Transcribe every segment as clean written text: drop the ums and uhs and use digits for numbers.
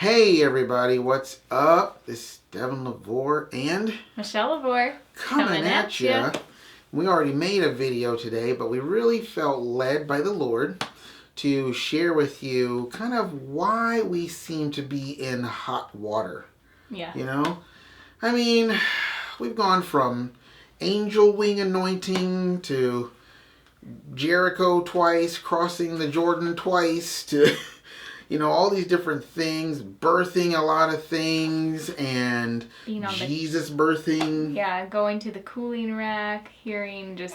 Hey everybody, what's up? This is Devin Lavore and Michelle Lavore coming at ya. We already made a video today, but we really felt led by the Lord to share with you kind of why we seem to be in hot water. Yeah. You know? I mean, we've gone from angel wing anointing to Jericho twice, crossing the Jordan twice, to all these different things, birthing a lot of things, and Jesus birthing. Yeah, going to the cooling rack, hearing just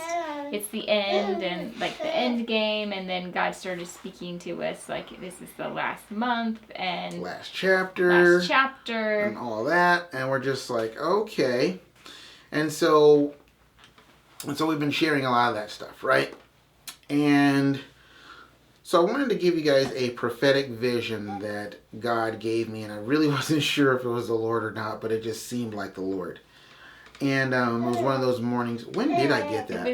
it's the end and like the end game, and then God started speaking to us like this is the last month and last chapter and all that, and we're just like, okay. And so we've been sharing a lot of that stuff, right? And so I wanted to give you guys a prophetic vision that God gave me, and I really wasn't sure if it was the Lord or not, but it just seemed like the Lord. And it was one of those mornings. When did I get that?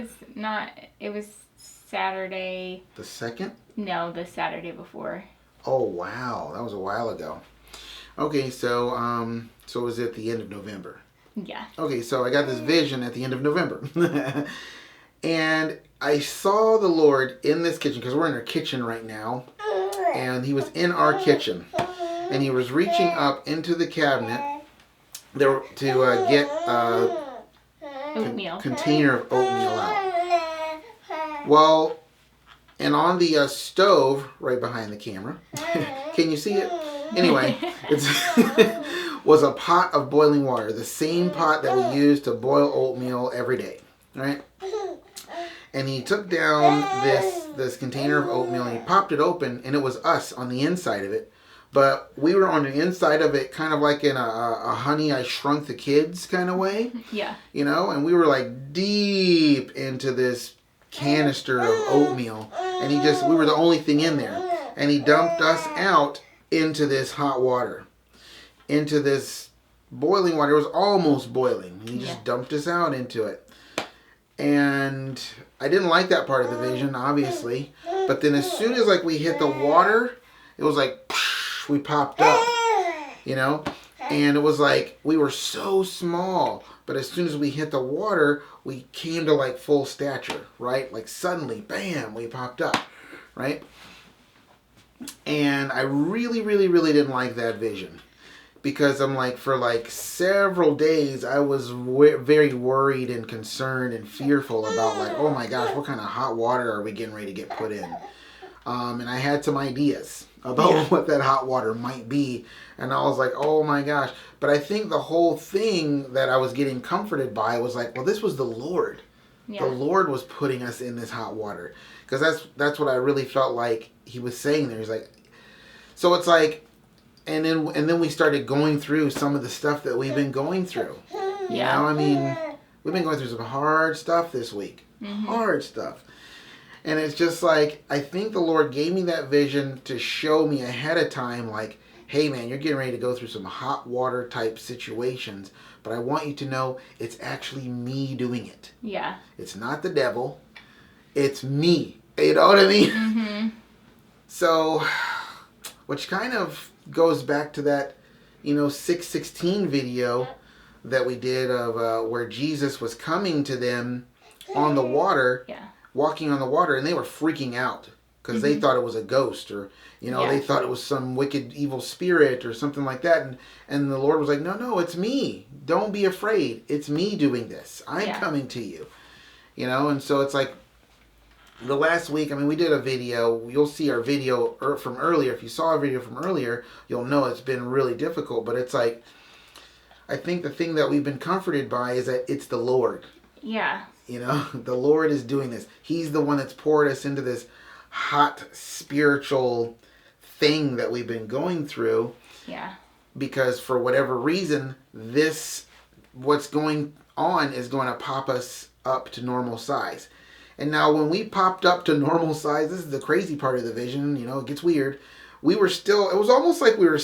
It was Saturday. The 2nd? No, the Saturday before. Oh, wow. That was a while ago. Okay, so it was at the end of November. Yeah. Okay, so I got this vision at the end of November. And I saw the Lord in this kitchen, because we're in our kitchen right now, and he was in our kitchen, and he was reaching up into the cabinet there to get a container of oatmeal out. Well, and on the stove right behind the camera, can you see it? Anyway, it was a pot of boiling water, the same pot that we use to boil oatmeal every day, right? And he took down this container of oatmeal and he popped it open, and it was us on the inside of it. But we were on the inside of it kind of like in a Honey, I Shrunk the Kids kind of way. Yeah. And we were like deep into this canister of oatmeal. And we were the only thing in there. And he dumped us out into this hot water. Into this boiling water. It was almost boiling. He just dumped us out into it. And I didn't like that part of the vision, obviously. But then as soon as we hit the water, it was like we popped up, And it was like we were so small, but as soon as we hit the water, we came to full stature, right? Like suddenly, bam, we popped up, right? And I really, really, really didn't like that vision. Because I'm for several days, I was very worried and concerned and fearful about oh my gosh, what kind of hot water are we getting ready to get put in? And I had some ideas about what that hot water might be. And I was like, oh my gosh. But I think the whole thing that I was getting comforted by was well, this was the Lord. Yeah. The Lord was putting us in this hot water. Because that's what I really felt like he was saying there. He's like, so it's like, and then we started going through some of the stuff that we've been going through. I mean, we've been going through some hard stuff this week. Mm-hmm. Hard stuff. And it's just I think the Lord gave me that vision to show me ahead of time, hey man, you're getting ready to go through some hot water type situations, but I want you to know it's actually me doing it. Yeah. It's not the devil. It's me. You know what I mean? Mm-hmm. So, which kind of goes back to that, 6:16 video that we did of where Jesus was coming to them on the water, walking on the water, and they were freaking out because they thought it was a ghost or, they thought it was some wicked evil spirit or something like that. And the Lord was like, no, it's me. Don't be afraid. It's me doing this. I'm coming to you. And so it's the last week, we did a video. You'll see our video from earlier. If you saw a video from earlier, you'll know it's been really difficult. But it's I think the thing that we've been comforted by is that it's the Lord. Yeah. The Lord is doing this. He's the one that's poured us into this hot spiritual thing that we've been going through. Yeah. Because for whatever reason, what's going on is going to pop us up to normal size. And now when we popped up to normal size, this is the crazy part of the vision, it gets weird. It was almost like we were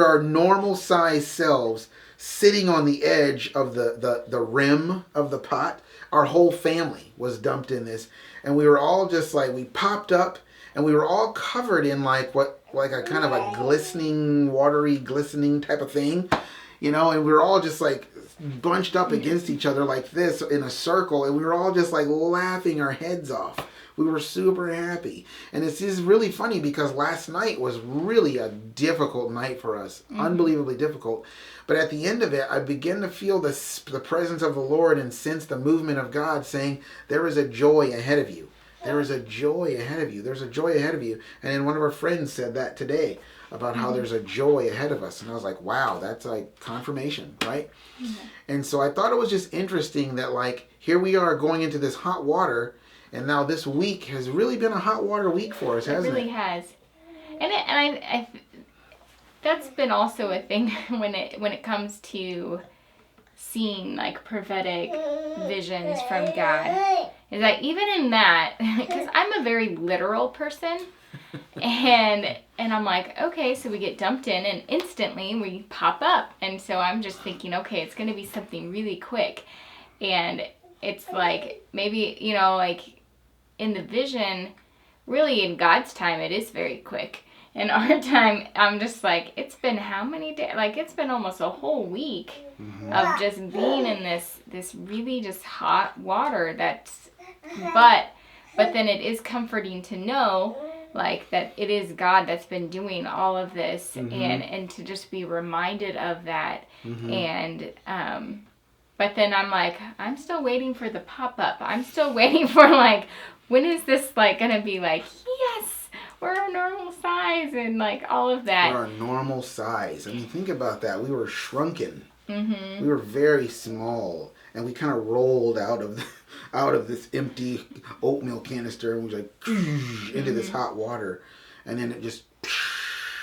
our normal size selves sitting on the edge of the rim of the pot. Our whole family was dumped in this. And we were all just we popped up and we were all covered in like a kind of a glistening, watery, glistening type of thing, you know, and we were all just like bunched up against each other like this in a circle, and we were all just like laughing our heads off. We were super happy. And it's just really funny because last night was really a difficult night for us. Unbelievably difficult. But at the end of it, I began to feel the presence of the Lord and sense the movement of God saying, there is a joy ahead of you. There is a joy ahead of you. There's a joy ahead of you. And then one of our friends said that today about how there's a joy ahead of us. And I was like, wow, that's like confirmation, right? And so I thought it was just interesting that like here we are going into this hot water. And now this week has really been a hot water week for us, hasn't it? It really has. And I that's been also a thing when it comes to seeing like prophetic visions from God. Is that even in that, because I'm a very literal person, and I'm like, okay, so we get dumped in and instantly we pop up. And so I'm just thinking, okay, it's going to be something really quick. And it's like, maybe, you know, like in the vision, really in God's time, it is very quick. In our time, I'm just like, it's been how many days? Like, it's been almost a whole week of just being in this really just hot water that's, but then it is comforting to know, like, that it is God that's been doing all of this, and to just be reminded of that. And, but then I'm like, I'm still waiting for the pop-up. I'm still waiting for, like, when is this, like, going to be like, yes, we're our normal size, and, like, all of that. We're our normal size. I mean, think about that. We were shrunken. We were very small, and we kind of rolled out of this empty oatmeal canister, and we was like, into this hot water, and then it just...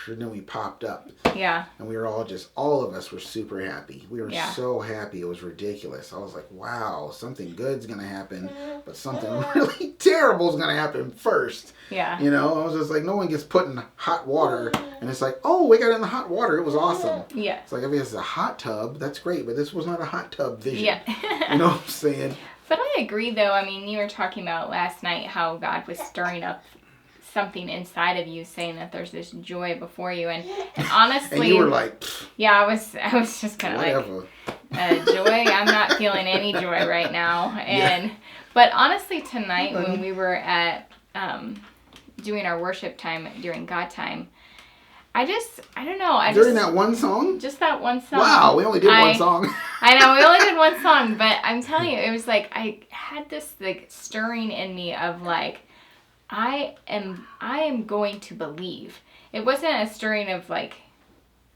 and then we popped up. Yeah. And we were all of us were super happy. We were so happy. It was ridiculous. I was like, wow, something good's going to happen, but something really terrible is going to happen first. Yeah. You know, I was just like, no one gets put in hot water, and it's like, oh, we got in the hot water. It was awesome. Yeah. It's like, if it's a hot tub, that's great, but this was not a hot tub vision. Yeah. You know what I'm saying? But I agree, though. I mean, you were talking about last night how God was stirring up something inside of you, saying that there's this joy before you, and honestly, and you were like, yeah, I was just kind of like, joy, I'm not feeling any joy right now. And but honestly, tonight when we were at doing our worship time during God time, I don't know, during that one song, just that one song. Wow, we only did one song. I know, we only did one song, but I'm telling you, it was like I had this like stirring in me of like, I am going to believe. It wasn't a stirring of like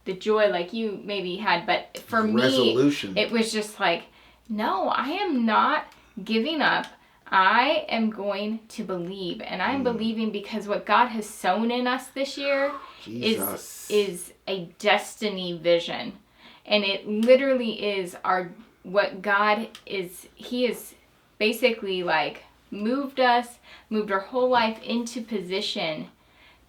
the joy like you maybe had, but for resolution. Me, it was just like, no, I am not giving up. I am going to believe, and I'm believing because what God has sown in us this year is a destiny vision, and it literally is what God is. He is basically like moved our whole life into position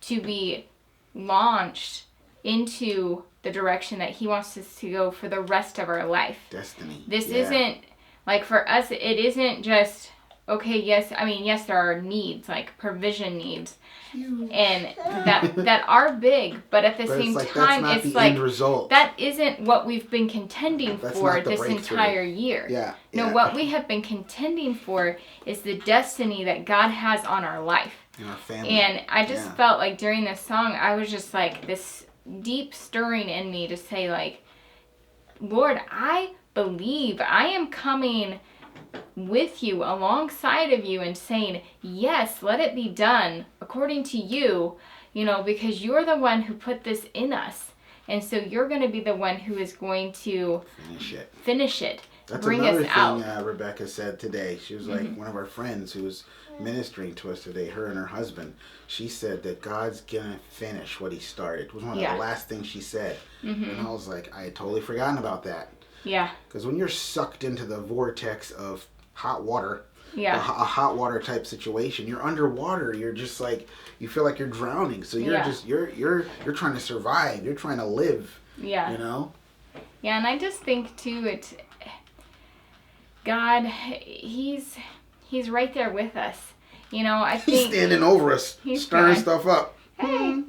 to be launched into the direction that he wants us to go for the rest of our life. Destiny. This isn't, like for us, it isn't just, okay, yes, there are needs, like provision needs, and that are big, but at the same time, it's like, that isn't what we've been contending for this entire year. Yeah. No, what we have been contending for is the destiny that God has on our life. And our family. And I just felt like during this song, I was just like this deep stirring in me to say like, Lord, I believe I am coming with you, alongside of you, and saying, yes, let it be done according to you, you know, because you're the one who put this in us. And so you're going to be the one who is going to finish it. That's bring another us out. thing Rebecca said today. She was like, one of our friends who was ministering to us today, her and her husband, she said that God's going to finish what he started. It was one of the last things she said. And I was like, I had totally forgotten about that. Yeah. Because when you're sucked into the vortex of hot water, a hot water type situation, you're underwater. You're just like, you feel like you're drowning. So you're just, you're trying to survive. You're trying to live. Yeah. You know? Yeah, and I just think too, it's God, he's right there with us. You know, I He's think standing over us, stirring stuff up. Hey.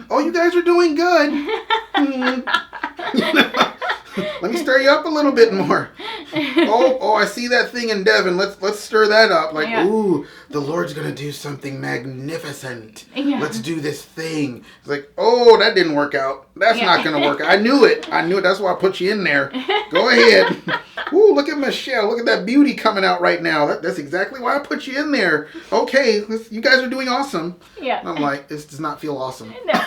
Oh, you guys are doing good. Let me stir you up a little bit more. Oh, I see that thing in Devin. Let's stir that up. Like, ooh, the Lord's gonna do something magnificent. Yeah. Let's do this thing. It's like, oh, that didn't work out. That's not gonna work out. I knew it. That's why I put you in there. Go ahead. Ooh, look at Michelle. Look at that beauty coming out right now. That's exactly why I put you in there. Okay, you guys are doing awesome. Yeah. And I'm like, this does not feel awesome. No.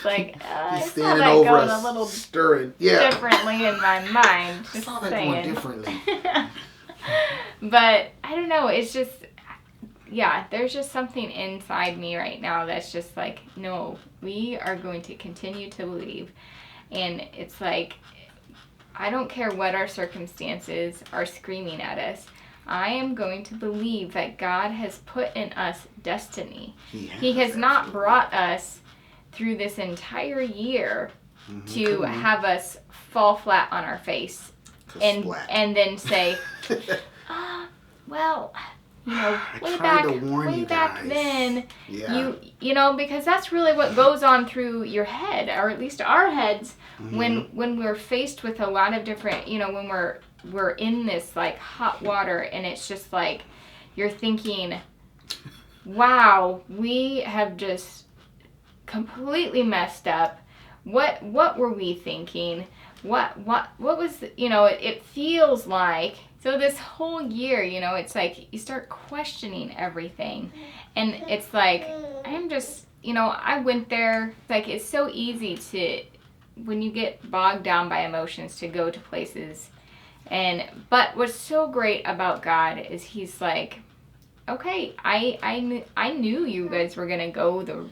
Like, he's standing over us, a little stirring. Yeah. Differently in my mind. I saw that going differently. But I don't know. It's just, there's just something inside me right now that's just like, no, we are going to continue to believe. And it's like, I don't care what our circumstances are screaming at us. I am going to believe that God has put in us destiny. He has not brought us through this entire year to have us fall flat on our face and then say, well, you know, way back then, you know, because that's really what goes on through your head, or at least our heads, when we're faced with a lot of different, you know, when we're in this like hot water, and it's just like you're thinking, wow, we have just completely messed up. What were we thinking? What was, you know, it feels like. So this whole year, you know, it's like you start questioning everything. And it's like, I'm just, you know, I went there. Like, it's so easy to, when you get bogged down by emotions, to go to places. But what's so great about God is he's like, okay, I knew you guys were going to go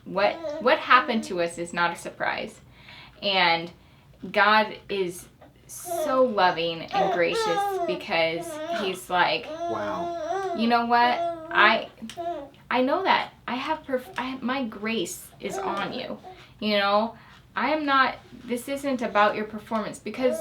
what happened to us is not a surprise. And God is so loving and gracious, because he's like, wow, you know what? I know that my grace is on you. You know, this isn't about your performance, because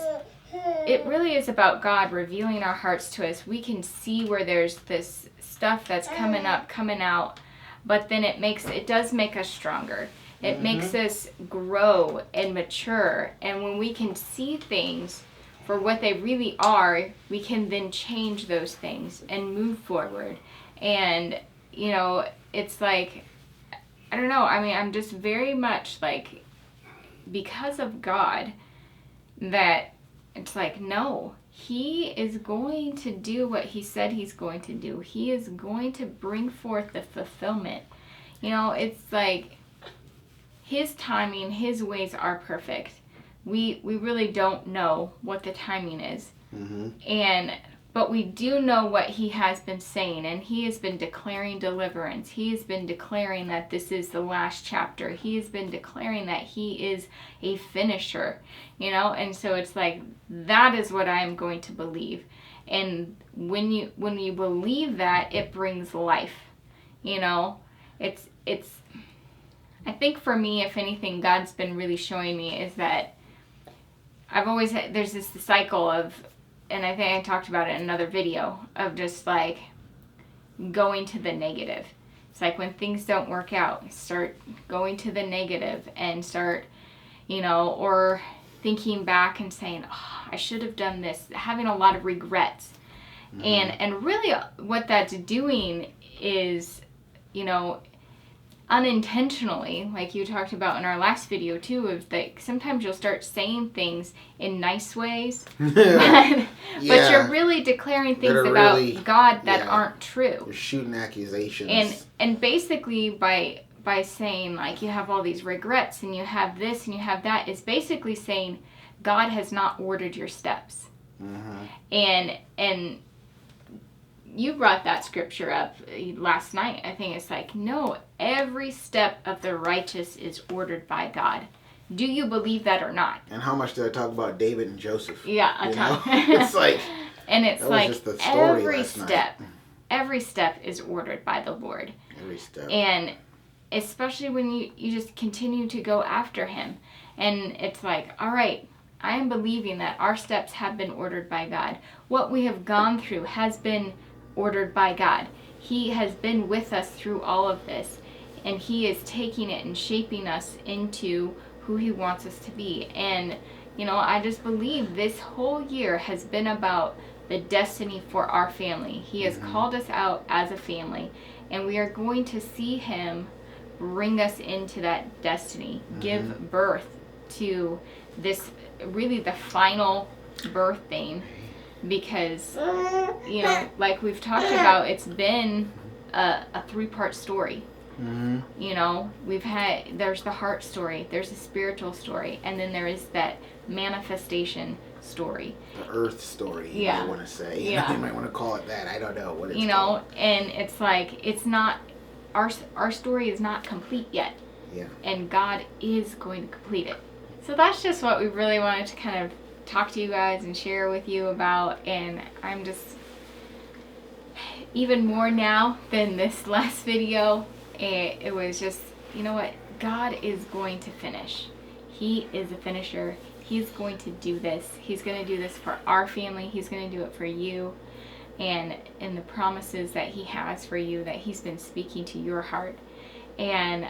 it really is about God revealing our hearts to us. We can see where there's this stuff that's coming out. But then it does make us stronger. It makes us grow and mature. And when we can see things for what they really are, we can then change those things and move forward. And, you know, it's like, I don't know. I mean, I'm just very much like, because of God, that it's like, no, he is going to do what he said he's going to do. He is going to bring forth the fulfillment. You know, it's like his timing, his ways are perfect. We really don't know what the timing is. But we do know what he has been saying, and he has been declaring deliverance. He has been declaring that this is the last chapter. He has been declaring that he is a finisher, you know? And so it's like, that is what I am going to believe. And when you believe that, it brings life, you know? It's I think for me, if anything, God's been really showing me is that I've always had, there's this cycle of, and I think I talked about it in another video, of just like going to the negative. It's like when things don't work out, start going to the negative and start, you know, or thinking back and saying, oh, I should have done this, having a lot of regrets. And really what that's doing is, you know, unintentionally, like you talked about in our last video too, of like sometimes you'll start saying things in nice ways, but you're really declaring things about God that aren't true. You're shooting accusations. And basically by saying like you have all these regrets and you have this and you have that, is basically saying God has not ordered your steps. And you brought that scripture up last night. I think it's like, no, every step of the righteous is ordered by God. Do you believe that or not? And how much did I talk about David and Joseph? Yeah, a ton. It's like, and it's like every step is ordered by the Lord. Every step. And especially when you just continue to go after him. And it's like, all right, I am believing that our steps have been ordered by God. What we have gone through has been ordered by God. He has been with us through all of this, and He is taking it and shaping us into who He wants us to be. And, you know, I just believe this whole year has been about the destiny for our family. He has called us out as a family, and we are going to see Him bring us into that destiny, give birth to this, really the final birthing, because, you know, like we've talked about, it's been a 3-part story. You know, there's the heart story, there's a spiritual story, and then there is that manifestation story. The earth story, you might want to say. Yeah. You might want to call it that. I don't know what it's You know, called. and it's like, it's not, our story is not complete yet. Yeah. And God is going to complete it. So that's just what we really wanted to kind of talk to you guys and share with you about. And I'm just, even more now than this last video, it was just, you know what, God is going to finish. He is a finisher. He's going to do this. He's going to do this for our family. He's going to do it for you. And the promises that He has for you, that He's been speaking to your heart. And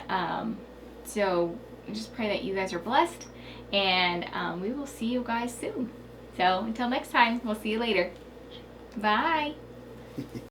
so I just pray that you guys are blessed, and we will see you guys soon. So until next time, we'll see you later. Bye.